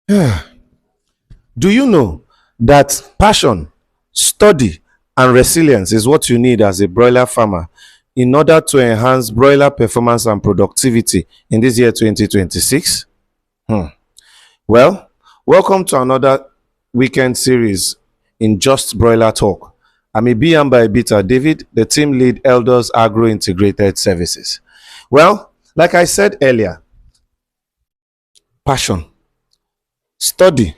Do you know that passion, study, and resilience is what you need as a broiler farmer in order to enhance broiler performance and productivity in this year 2026? Hmm. Well, welcome to another weekend series in Just Broiler Talk. I'm a BM by Bita David, the team lead Elders Agro Integrated Services. Well, like I said earlier, passion, study,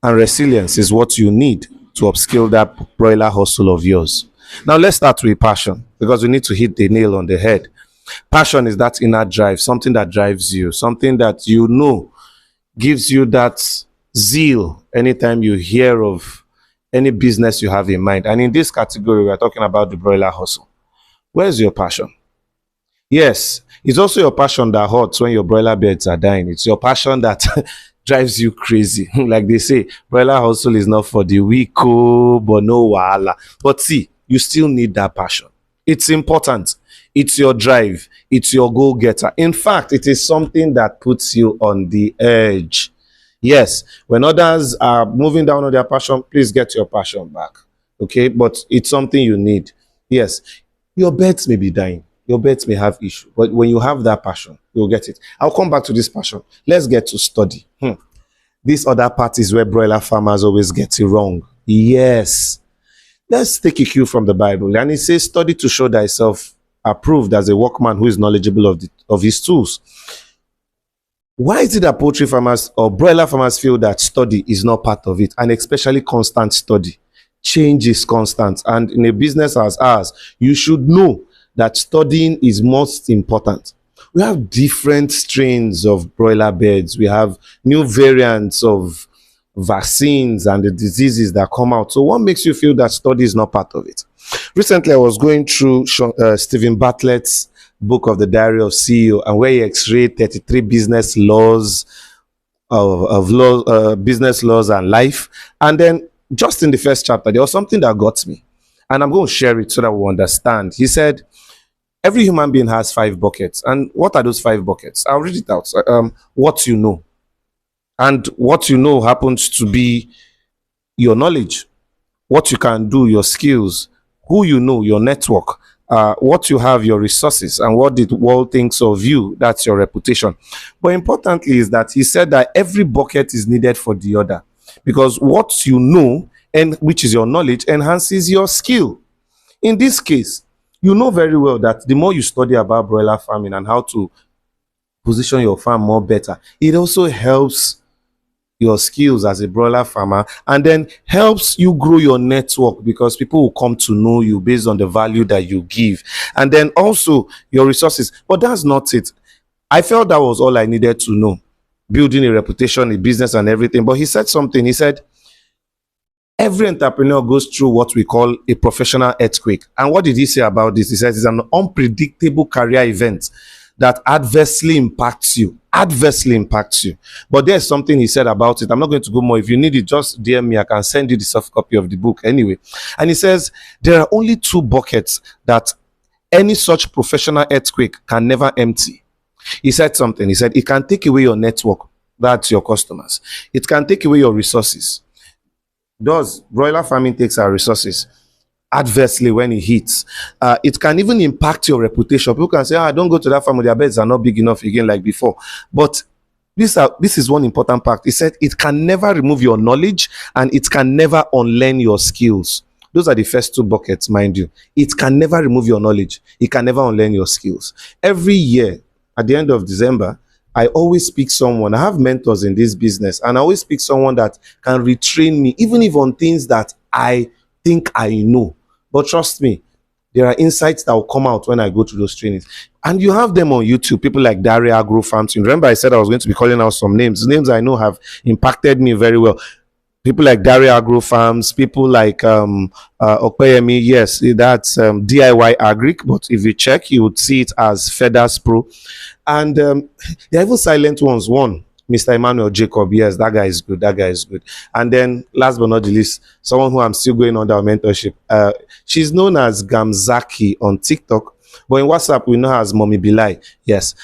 and resilience is what you need to upskill that broiler hustle of yours. Now, let's start with passion because we need to hit the nail on the head. Passion is that inner drive, something that drives you, something that you know gives you that zeal anytime you hear of any business you have in mind. And in this category, we're talking about the broiler hustle. Where's your passion? Yes, it's also your passion that hurts when your broiler birds are dying. It's your passion that drives you crazy. Like they say, broiler hustle is not for the weak, oh, but no wahala. But see, you still need that passion. It's important. It's your drive. It's your go getter. In fact, it is something that puts you on the edge. Yes, when others are moving down on their passion, please get your passion back. Okay, but it's something you need. Yes, your birds may be dying, your birds may have issue, but when you have that passion, you'll get it. I'll come back to this passion. Let's get to study. This other part is where broiler farmers always get it wrong. Yes, let's take a cue from the Bible, and it says, "Study to show thyself approved as a workman who is knowledgeable of his tools." Why is it that poultry farmers or broiler farmers feel that study is not part of it, and especially constant study? Change is constant, and in a business as ours, you should know that studying is most important. We have different strains of broiler birds. We have new variants of vaccines and the diseases that come out. So what makes you feel that study is not part of it? Recently, I was going through Stephen Bartlett's book of the Diary of CEO, and where he x-rayed 33 business laws of law, business laws and life. And then just in the first chapter, there was something that got me. And I'm going to share it so that we understand. He said, every human being has 5 buckets. And what are those 5 buckets? I'll read it out. What you know. And what you know happens to be your knowledge, what you can do, your skills, who you know, your network, what you have, your resources, and what the world thinks of you. That's your reputation. But importantly is that he said that every bucket is needed for the other, because what you know, and which is your knowledge, enhances your skill. In this case, you know very well that the more you study about broiler farming and how to position your farm more better, it also helps your skills as a broiler farmer, and then helps you grow your network because people will come to know you based on the value that you give, and then also your resources. But that's not it. I felt that was all I needed to know, building a reputation, a business, and everything. But he said something. He said every entrepreneur goes through what we call a professional earthquake. And what did he say about this? He says it's an unpredictable career event that adversely impacts you. Adversely impacts you. But there's something he said about it. I'm not going to go more. If you need it, just DM me. I can send you the soft copy of the book anyway. And he says there are only 2 buckets that any such professional earthquake can never empty. He said something. He said it can take away your network. That's your customers. It can take away your resources. Does broiler farming takes our resources adversely when it hits. It can even impact your reputation. People can say, don't go to that farm, their beds are not big enough again like before. But this is one important part. He said it can never remove your knowledge, and it can never unlearn your skills. Those are the first 2 buckets, mind you. It can never remove your knowledge. It can never unlearn your skills. Every year, at the end of December, I always pick someone. I have mentors in this business, and I always pick someone that can retrain me, even if on things that I think I know. But trust me, there are insights that will come out when I go to those trainings. And you have them on YouTube, people like Daria Agro Farms. Remember, I said I was going to be calling out some names. Names I know have impacted me very well. People like Daria Agro Farms, people like Okpeyemi. Yes, that's DIY Agric, but if you check, you would see it as Feathers Pro. And there are even silent ones. One, Mr. Emmanuel Jacob. Yes, that guy is good. That guy is good. And then, last but not the least, someone who I'm still going under mentorship. She's known as Gamzaki on TikTok, but in WhatsApp we know her as Mommy Bilai. Yes,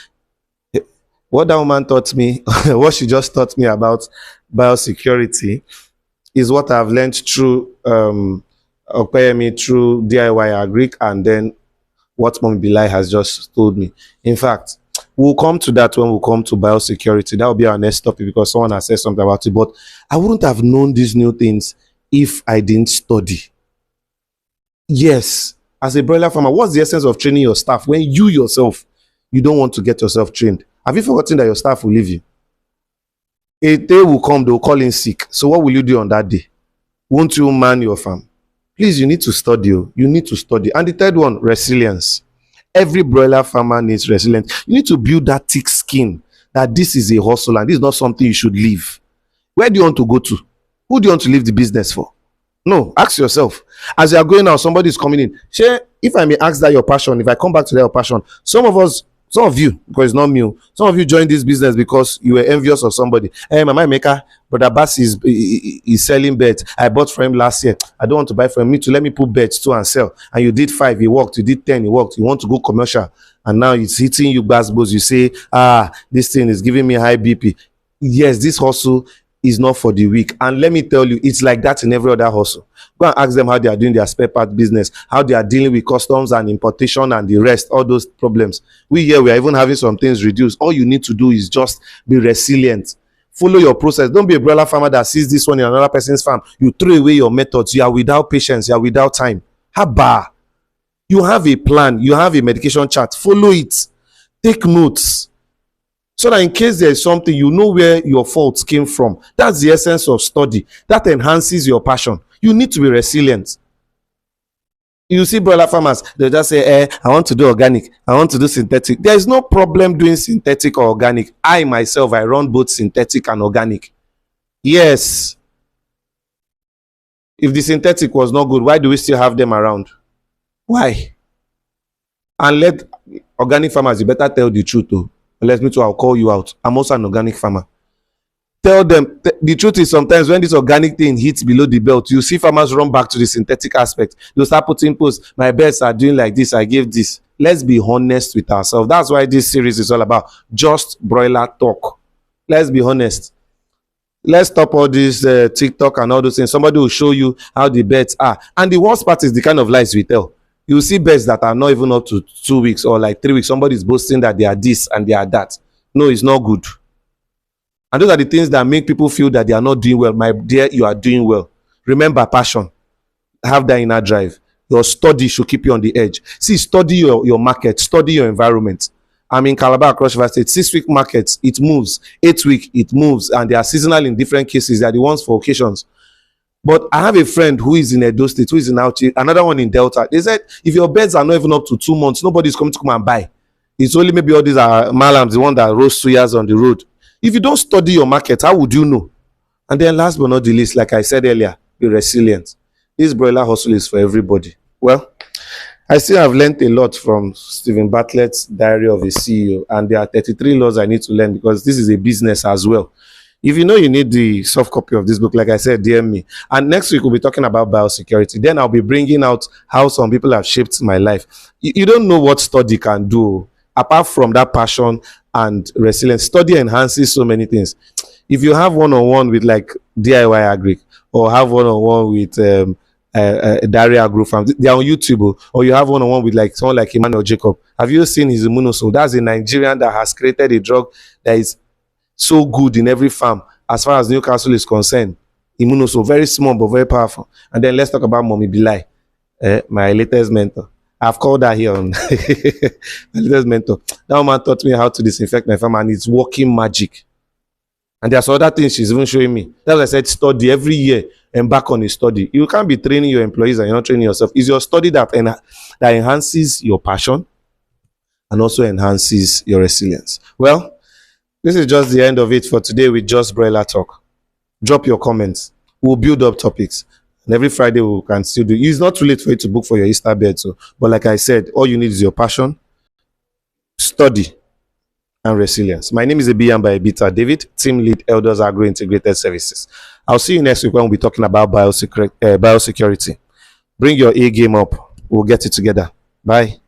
What that woman taught me, what she just taught me about biosecurity, is what I've learned through Opeyemi, through DIY Agric, and then what Mommy Bilai has just told me. In fact, we'll come to that when we come to biosecurity. That will be our next topic because someone has said something about it. But I wouldn't have known these new things if I didn't study. Yes, as a broiler farmer, what's the essence of training your staff when you yourself you don't want to get yourself trained? Have you forgotten that your staff will leave you? A day will come, they will call in sick. So what will you do on that day? Won't you man your farm? Please, you need to study. You need to study. And the third one, resilience. Every broiler farmer needs resilience. You need to build that thick skin that this is a hustle and this is not something you should leave. Where do you want to go to? Who do you want to leave the business for? No, ask yourself. As you are going out, somebody is coming in. Share, if I may ask that your passion, if I come back to that your passion, some of us, some of you, because it's not me, some of you joined this business because you were envious of somebody. Hey, Mama Maker, Brother Bass is selling beds. I bought from him last year. I don't want to buy from me to let me put beds too and sell. And you did 5, he worked. You did 10, he worked. You want to go commercial. And now it's hitting you basketballs. You say, this thing is giving me high BP. Yes, this hustle is not for the weak. And let me tell you, it's like that in every other hustle. Go and ask them how they are doing their spare part business, how they are dealing with customs and importation and the rest, all those problems. We are even having some things reduced. All you need to do is just be resilient. Follow your process. Don't be a broiler farmer that sees this one in another person's farm. You throw away your methods. You are without patience. You are without time. Haba. You have a plan. You have a medication chart. Follow it. Take notes, so that in case there is something, you know where your faults came from. That's the essence of study. That enhances your passion. You need to be resilient. You see broiler farmers, they just say, I want to do organic, I want to do synthetic. There is no problem doing synthetic or organic. I myself, I run both synthetic and organic. Yes. If the synthetic was not good, why do we still have them around? Why? And let organic farmers, you better tell the truth though. Let me too, I'll call you out. I'm also an organic farmer. Tell them the truth is sometimes when this organic thing hits below the belt, you see farmers run back to the synthetic aspect. They'll start putting posts. My birds are doing like this. I gave this. Let's be honest with ourselves. That's why this series is all about just broiler talk. Let's be honest. Let's stop all this TikTok and all those things. Somebody will show you how the birds are. And the worst part is the kind of lies we tell. You see birds that are not even up to 2 weeks or like 3 weeks. Somebody is boasting that they are this and they are that. No, it's not good. And those are the things that make people feel that they are not doing well. My dear, you are doing well. Remember, passion. Have that inner drive. Your study should keep you on the edge. See, study your market. Study your environment. I'm in Calabar, across River State. 6-week markets, it moves. 8-week, it moves. And they are seasonal in different cases. They are the ones for occasions. But I have a friend who is in Edo State, who is in Auchi, another one in Delta. They said, if your beds are not even up to 2 months, nobody is coming to come and buy. It's only maybe all these are malams, the one that roast 2 years on the road. If you don't study your market, how would you know? And then last but not the least, like I said earlier, be resilient. This broiler hustle is for everybody. Well, I still have learned a lot from Stephen Bartlett's Diary of a CEO, and there are 33 laws I need to learn because this is a business as well. If you know you need the soft copy of this book, like I said, DM me. And next week, we'll be talking about biosecurity. Then I'll be bringing out how some people have shaped my life. You don't know what study can do. Apart from that passion and resilience, study enhances so many things. If you have one-on-one with like DIY Agric or have one-on-one with Daria Agro Farm, they're on YouTube, or you have one-on-one with like someone like Emmanuel Jacob. Have you seen his Immunosol? That's a Nigerian that has created a drug that is so good in every farm as far as Newcastle is concerned. Immunosol, very small but very powerful. And then let's talk about Mommy Bilai, my latest mentor. I've called her here on my latest mentor. That woman taught me how to disinfect my farm, and it's working magic. And there's other things she's even showing me. That's why I said study every year, embark on a study. You can't be training your employees and you're not training yourself. It's your study that enhances your passion and also enhances your resilience. Well, this is just the end of it for today with Just Broiler Talk. Drop your comments. We'll build up topics. And every Friday we can still do. It's not too late for you to book for your Easter bed. So, but like I said, all you need is your passion, study, and resilience. My name is Ebiyamba Ebita David, Team Lead Elders Agro Integrated Services. I'll see you next week when we'll be talking about biosecurity. Bring your A game up. We'll get it together. Bye.